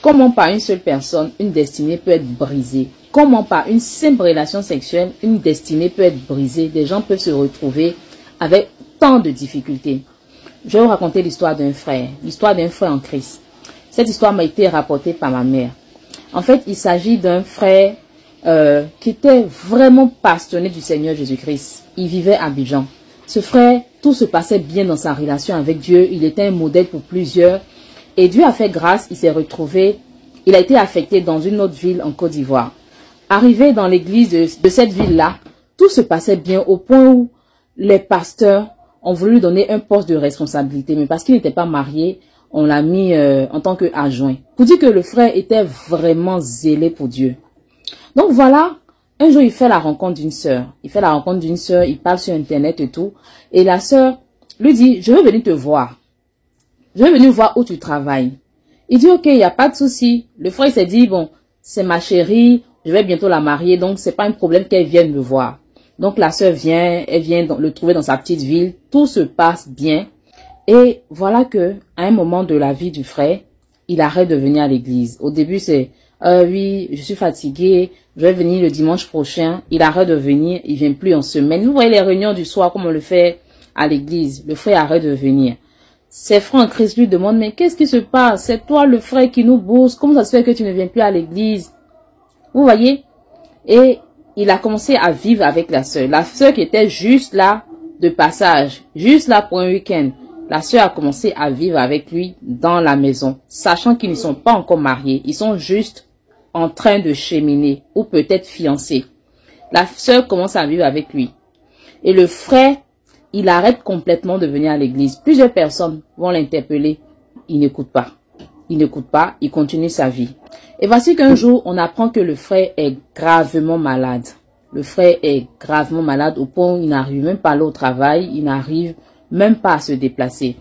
Comment par une seule personne, une destinée peut être brisée? Comment par une simple relation sexuelle, une destinée peut être brisée? Des gens peuvent se retrouver avec tant de difficultés. Je vais vous raconter l'histoire d'un frère en Christ. Cette histoire m'a été rapportée par ma mère. En fait, il s'agit d'un frère qui était vraiment passionné du Seigneur Jésus-Christ. Il vivait à Abidjan. Ce frère, tout se passait bien dans sa relation avec Dieu. Il était un modèle pour plusieurs. Et Dieu a fait grâce, il s'est retrouvé, il a été affecté dans une autre ville en Côte d'Ivoire. Arrivé dans l'église de cette ville-là, tout se passait bien au point où les pasteurs ont voulu lui donner un poste de responsabilité. Mais parce qu'il n'était pas marié, on l'a mis en tant qu'adjoint. Pour dire que le frère était vraiment zélé pour Dieu. Donc voilà, un jour il fait la rencontre d'une sœur. Il parle sur internet et tout. Et la sœur lui dit, je veux venir te voir. Je veux venir voir où tu travailles. Il dit, ok, il n'y a pas de souci. Le frère s'est dit, bon, c'est ma chérie, je vais bientôt la marier, donc c'est pas un problème qu'elle vienne me voir. Donc la sœur vient, elle vient le trouver dans sa petite ville, tout se passe bien. Et voilà que, à un moment de la vie du frère, il arrête de venir à l'église. Au début, c'est, oui, je suis fatigué, je vais venir le dimanche prochain. Il arrête de venir, il vient plus en semaine. Vous voyez les réunions du soir, comme on le fait à l'église. Le frère arrête de venir. Ses frères en Christ lui demandent, mais qu'est-ce qui se passe? C'est toi le frère qui nous bourse. Comment ça se fait que tu ne viens plus à l'église? Vous voyez? Et il a commencé à vivre avec la sœur. La sœur qui était juste là de passage, juste là pour un week-end. La sœur a commencé à vivre avec lui dans la maison, sachant qu'ils ne sont pas encore mariés. Ils sont juste en train de cheminer ou peut-être fiancés. La sœur commence à vivre avec lui. Et le frère, il arrête complètement de venir à l'église. Plusieurs personnes vont l'interpeller. Il n'écoute pas. Il continue sa vie. Et voici qu'un jour, on apprend que le frère est gravement malade. Le frère est gravement malade au point où il n'arrive même pas à aller au travail. Il n'arrive même pas à se déplacer.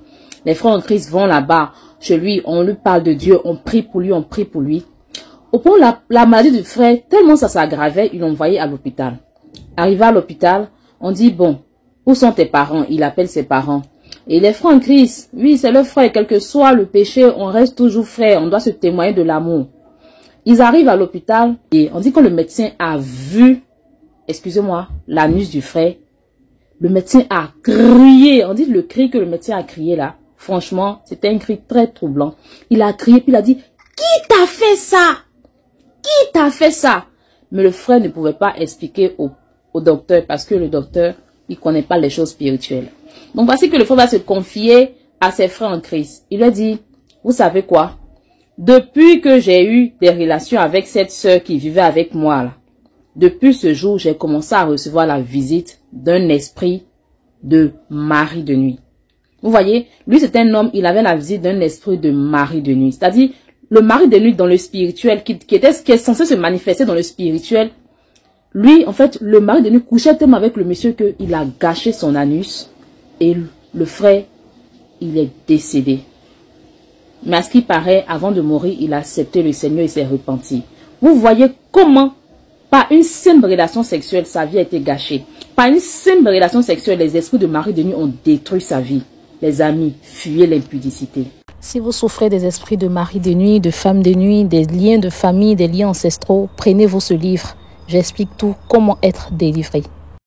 Les frères en Christ vont là-bas chez lui. On lui parle de Dieu. On prie pour lui. Au point où la maladie du frère, tellement ça s'aggravait, ils l'ont envoyé à l'hôpital. Arrivé à l'hôpital, on dit, bon, où sont tes parents? Il appelle ses parents. Et les frères en Christ, oui, c'est le frère. Quel que soit le péché, on reste toujours frère. On doit se témoigner de l'amour. Ils arrivent à l'hôpital et on dit que le médecin a vu, excusez-moi, l'anus du frère. Le médecin a crié. On dit le cri que le médecin a crié là. Franchement, c'était un cri très troublant. Il a crié puis il a dit, qui t'a fait ça? Qui t'a fait ça? Mais le frère ne pouvait pas expliquer au docteur parce que le docteur, il ne connaît pas les choses spirituelles. Donc voici que le frère va se confier à ses frères en Christ. Il leur dit, vous savez quoi? Depuis que j'ai eu des relations avec cette sœur qui vivait avec moi, là, depuis ce jour, j'ai commencé à recevoir la visite d'un esprit de mari de nuit. Vous voyez, lui c'est un homme, il avait la visite d'un esprit de mari de nuit. C'est-à-dire, le mari de nuit dans le spirituel, qui est censé se manifester dans le spirituel. Lui, en fait, le mari de nuit couchait tellement avec le monsieur qu'il a gâché son anus. Et le frère, il est décédé. Mais à ce qui paraît, avant de mourir, il a accepté le Seigneur et s'est repenti. Vous voyez comment, par une simple relation sexuelle, sa vie a été gâchée. Par une simple relation sexuelle, les esprits de mari de nuit ont détruit sa vie. Les amis, fuyez l'impudicité. Si vous souffrez des esprits de mari de nuit, de femme de nuit, des liens de famille, des liens ancestraux, prenez-vous ce livre. J'explique tout, comment être délivré.